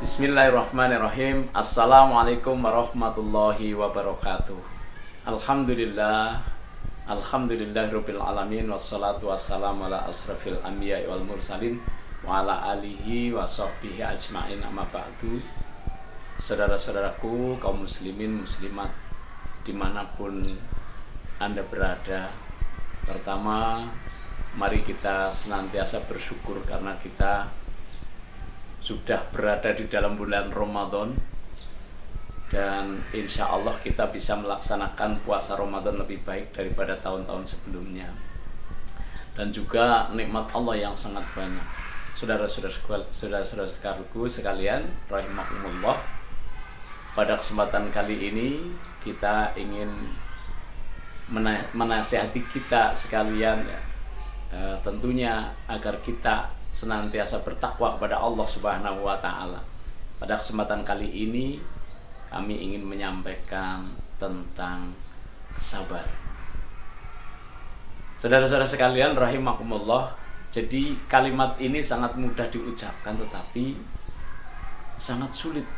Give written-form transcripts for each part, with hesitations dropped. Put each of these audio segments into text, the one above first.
Bismillahirrahmanirrahim. Assalamualaikum warahmatullahi wabarakatuh. Alhamdulillah. Alhamdulillahirabbil alamin wassalatu wassalamu ala asrafil anbiya'i wal mursalin wa ala alihi wa sahbihi ajmain, amma ba'du. Saudara-saudaraku kaum muslimin muslimat dimanapun Anda berada, pertama mari kita senantiasa bersyukur karena kita sudah berada di dalam bulan Ramadan, dan insya Allah kita bisa melaksanakan puasa Ramadan lebih baik daripada tahun-tahun sebelumnya, dan juga nikmat Allah yang sangat banyak. Saudara-saudaraku sekalian rahimakumullah, pada kesempatan kali ini kita ingin menasihati kita sekalian, tentunya agar kita senantiasa bertakwa kepada Allah Subhanahu wa Ta'ala. Pada kesempatan kali ini kami ingin menyampaikan tentang sabar. Saudara-saudara sekalian rahimakumullah, jadi kalimat ini sangat mudah diucapkan tetapi sangat sulit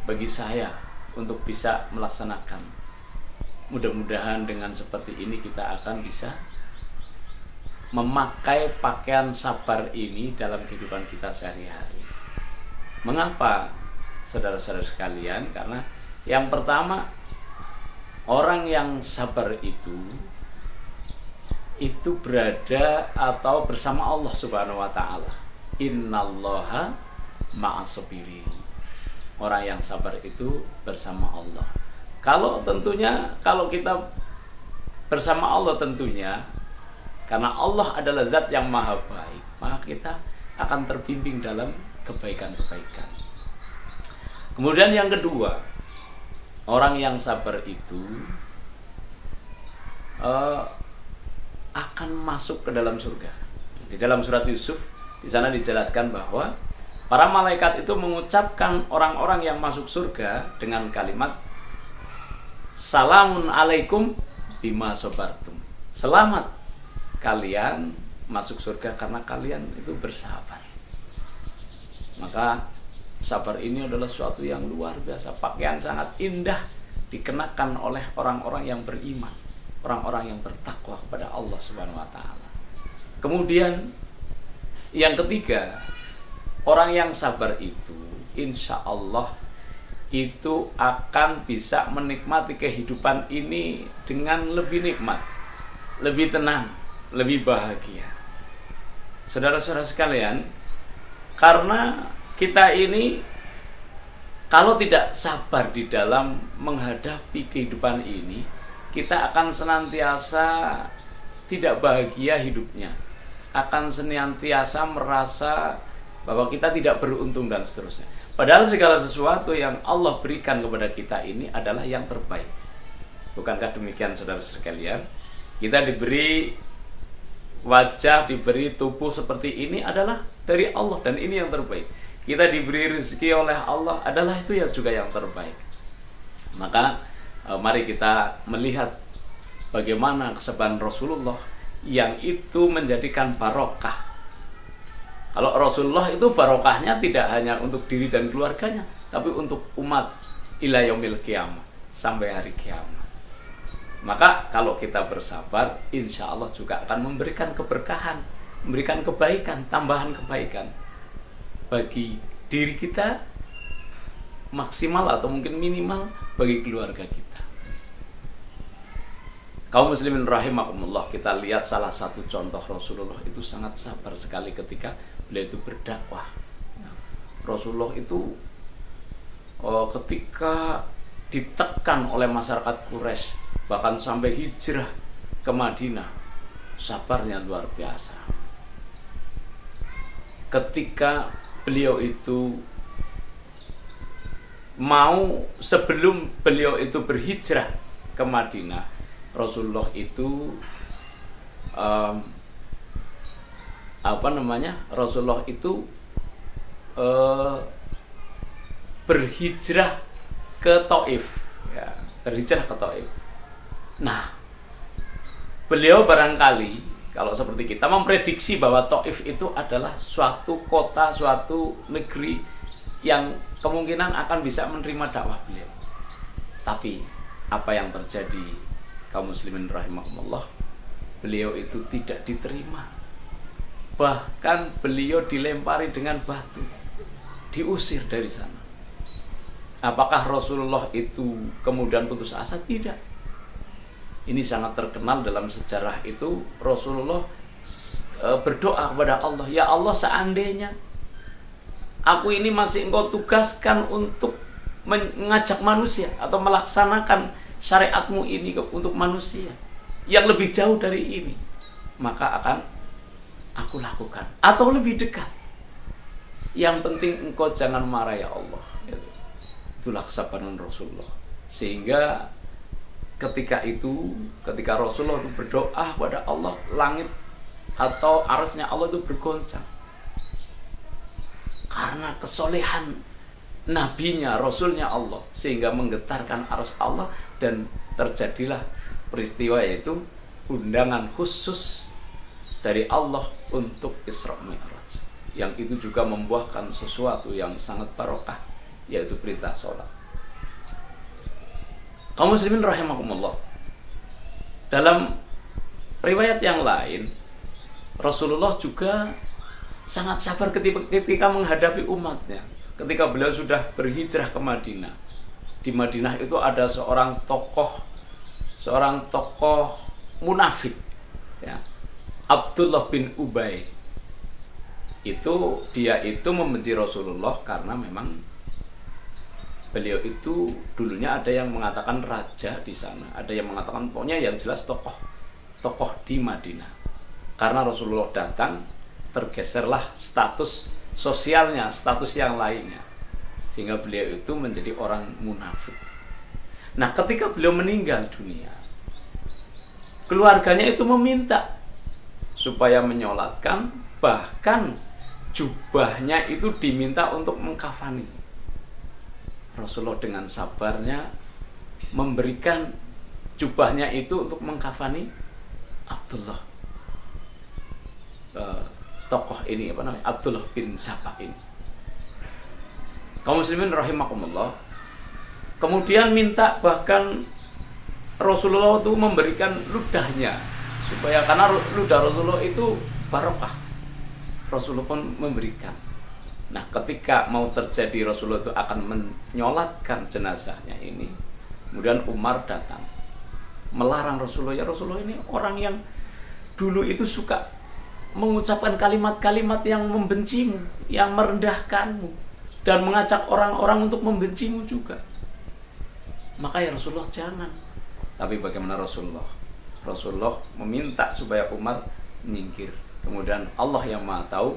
bagi saya untuk bisa melaksanakan. Mudah-mudahan dengan seperti ini kita akan bisa memakai pakaian sabar ini dalam kehidupan kita sehari-hari. Mengapa, saudara-saudara sekalian? Karena yang pertama, orang yang sabar itu berada atau bersama Allah Subhanahu wa Ta'ala. Innallaha ma'as-sabirin. Orang yang sabar itu bersama Allah. Kalau kita bersama Allah tentunya, karena Allah adalah zat yang maha baik, maka kita akan terbimbing dalam kebaikan-kebaikan. Kemudian yang kedua, orang yang sabar itu akan masuk ke dalam surga. Di dalam surat Yusuf, di sana dijelaskan bahwa para malaikat itu mengucapkan orang-orang yang masuk surga dengan kalimat Salamun alaikum bima sabartum. Selamat kalian masuk surga karena kalian itu bersabar. Maka sabar ini adalah suatu yang luar biasa, pakaian sangat indah dikenakan oleh orang-orang yang beriman, orang-orang yang bertakwa kepada Allah Subhanahu wa Ta'ala. Kemudian yang ketiga, orang yang sabar itu insya Allah itu akan bisa menikmati kehidupan ini dengan lebih nikmat, lebih tenang, lebih bahagia. Saudara-saudara sekalian, karena kita ini kalau tidak sabar di dalam menghadapi kehidupan ini, kita akan senantiasa tidak bahagia hidupnya, akan senantiasa merasa bahwa kita tidak beruntung dan seterusnya. Padahal segala sesuatu yang Allah berikan kepada kita ini adalah yang terbaik. Bukankah demikian, saudara sekalian? Kita diberi wajah, diberi tubuh seperti ini adalah dari Allah, dan ini yang terbaik. Kita diberi rezeki oleh Allah adalah itu yang juga yang terbaik. Maka mari kita melihat bagaimana kesabaran Rasulullah yang itu menjadikan barokah. Kalau Rasulullah itu barokahnya tidak hanya untuk diri dan keluarganya, tapi untuk umat ila yaumil qiyamah, sampai hari kiamat. Maka kalau kita bersabar, insya Allah juga akan memberikan keberkahan, memberikan kebaikan, tambahan kebaikan bagi diri kita, maksimal atau mungkin minimal bagi keluarga kita. Kaum muslimin rahimakumullah, kita lihat salah satu contoh Rasulullah itu sangat sabar sekali ketika beliau itu berdakwah. Rasulullah itu ketika ditekan oleh masyarakat Quraisy, bahkan sampai hijrah ke Madinah, sabarnya luar biasa. Ketika beliau itu sebelum beliau itu berhijrah ke Madinah, Rasulullah itu Rasulullah itu berhijrah ke Taif, ya, berhijrah ke Taif. Nah, beliau barangkali kalau seperti kita memprediksi bahwa Taif itu adalah suatu kota, suatu negeri yang kemungkinan akan bisa menerima dakwah beliau. Tapi apa yang terjadi, kaum muslimin rahimahumullah, beliau itu tidak diterima. Bahkan beliau dilempari dengan batu, diusir dari sana. Apakah Rasulullah itu kemudian putus asa? Tidak. Ini sangat terkenal dalam sejarah itu. Rasulullah berdoa kepada Allah, ya Allah, seandainya aku ini masih engkau tugaskan untuk mengajak manusia atau melaksanakan syariatmu ini untuk manusia yang lebih jauh dari ini, maka akan aku lakukan, atau lebih dekat. Yang penting engkau jangan marah ya Allah. Itulah kesabaran Rasulullah. Sehingga ketika Rasulullah itu berdoa kepada Allah, langit atau arsy-Nya Allah itu bergoncang karena kesolehan nabinya, rasulnya Allah, sehingga menggetarkan arsy Allah, dan terjadilah peristiwa yaitu undangan khusus dari Allah untuk Isra Mi'raj, yang itu juga membuahkan sesuatu yang sangat barokah, yaitu perintah sholat. Kaum muslimin rahimakumullah, dalam riwayat yang lain Rasulullah juga sangat sabar ketika menghadapi umatnya. Ketika beliau sudah berhijrah ke Madinah, di Madinah itu ada seorang tokoh munafik, ya, Abdullah bin Ubay. Dia itu membenci Rasulullah karena memang beliau itu dulunya ada yang mengatakan raja di sana, ada yang mengatakan pokoknya yang jelas tokoh di Madinah. Karena Rasulullah datang, tergeserlah status sosialnya, status yang lainnya, sehingga beliau itu menjadi orang munafik. Nah, ketika beliau meninggal dunia, keluarganya itu meminta supaya menyolatkan, bahkan jubahnya itu diminta untuk mengkafani. Rasulullah dengan sabarnya memberikan jubahnya itu untuk mengkafani Abdullah, tokoh ini, Abdullah bin Saba ini. Kaum muslimin rahimakumullah, kemudian minta bahkan Rasulullah itu memberikan ludahnya, supaya karena ludah Rasulullah itu barokah, Rasulullah pun memberikan. Nah, ketika mau terjadi Rasulullah itu akan menyolatkan jenazahnya ini, kemudian Umar datang melarang Rasulullah. Ya Rasulullah, ini orang yang dulu itu suka mengucapkan kalimat-kalimat yang membencimu, yang merendahkanmu, dan mengajak orang-orang untuk membencimu juga. Maka ya Rasulullah jangan. Tapi bagaimana Rasulullah? Rasulullah meminta supaya Umar menyingkir. Kemudian Allah yang Maha Tahu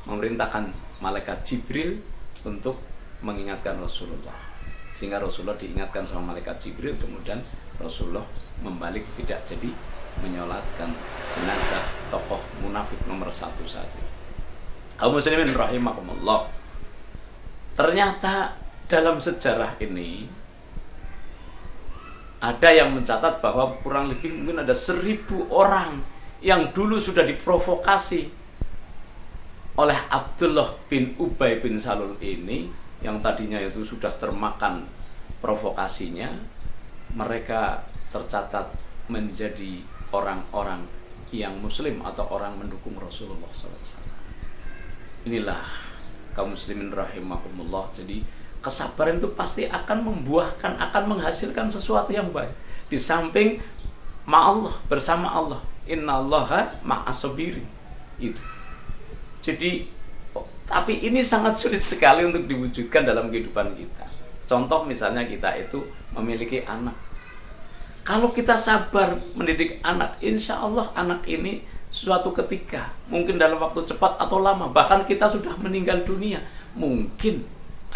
memerintahkan malaikat Jibril untuk mengingatkan Rasulullah, sehingga Rasulullah diingatkan sama malaikat Jibril. Kemudian Rasulullah membalik, tidak jadi menyolatkan jenazah tokoh munafik nomor 1 saat itu. Kaum muslimin rahimakumullah, ternyata dalam sejarah ini ada yang mencatat bahwa kurang lebih mungkin ada 1000 orang yang dulu sudah diprovokasi oleh Abdullah bin Ubay bin Salul ini, yang tadinya itu sudah termakan provokasinya. Mereka tercatat menjadi orang-orang yang muslim atau orang mendukung Rasulullah SAW. Inilah kaum muslimin rahimahumullah. Jadi kesabaran itu pasti akan membuahkan, akan menghasilkan sesuatu yang baik. Di samping ma'allah, bersama Allah, innallaha ma'as-sabirin. Itu. Jadi, tapi ini sangat sulit sekali untuk diwujudkan dalam kehidupan kita. Contoh misalnya kita itu memiliki anak. Kalau kita sabar mendidik anak, insya Allah anak ini suatu ketika, mungkin dalam waktu cepat atau lama, bahkan kita sudah meninggal dunia, mungkin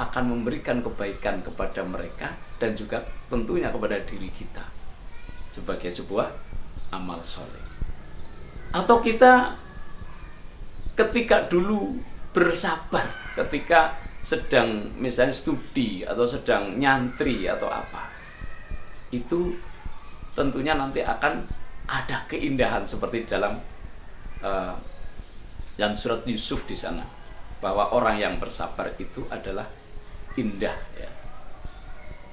akan memberikan kebaikan kepada mereka dan juga tentunya kepada diri kita sebagai sebuah amal soleh. Atau kita ketika dulu bersabar, ketika sedang misalnya studi atau sedang nyantri atau apa, itu tentunya nanti akan ada keindahan seperti dalam surat Yusuf di sana. bahwa orang yang bersabar itu adalah indah ya.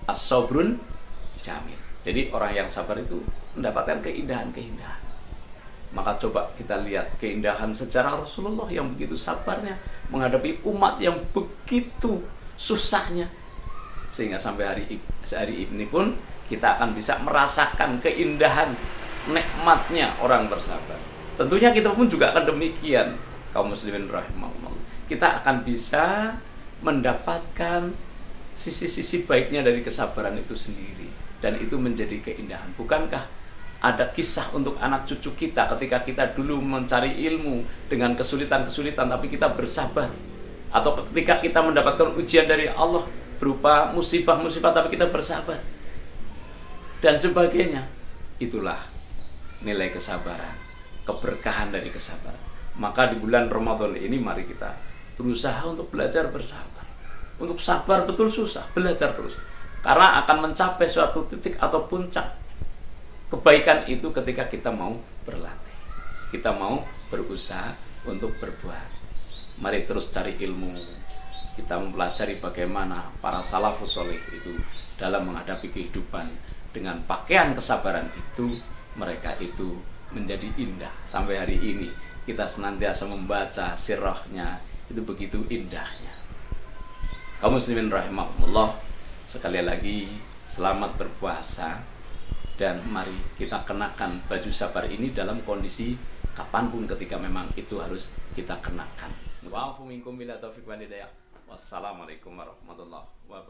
As-sabrun jamil. Jadi orang yang sabar itu mendapatkan keindahan-keindahan. Maka coba kita lihat keindahan sejarah Rasulullah yang begitu sabarnya menghadapi umat yang begitu susahnya, sehingga sampai hari ini pun kita akan bisa merasakan keindahan nikmatnya orang bersabar. Tentunya kita pun juga akan demikian, kaum muslimin rahimahumullah. Kita akan bisa mendapatkan sisi-sisi baiknya dari kesabaran itu sendiri, dan itu menjadi keindahan. Bukankah ada kisah untuk anak cucu kita ketika kita dulu mencari ilmu dengan kesulitan-kesulitan tapi kita bersabar, atau ketika kita mendapatkan ujian dari Allah berupa musibah-musibah tapi kita bersabar dan sebagainya. Itulah nilai kesabaran, keberkahan dari kesabaran. Maka di bulan Ramadan ini mari kita berusaha untuk belajar bersabar. Untuk sabar betul susah, belajar terus, karena akan mencapai suatu titik atau puncak kebaikan itu ketika kita mau berlatih, kita mau berusaha untuk berbuat. Mari terus cari ilmu, kita mempelajari bagaimana para salafus sholih itu dalam menghadapi kehidupan dengan pakaian kesabaran itu. Mereka itu menjadi indah. Sampai hari ini kita senantiasa membaca sirahnya, itu begitu indahnya. Kaum muslimin rahimahumullah, sekali lagi selamat berpuasa. Dan mari kita kenakan baju sabar ini dalam kondisi kapanpun ketika memang itu harus kita kenakan. Wassalamualaikum warahmatullahi wabarakatuh.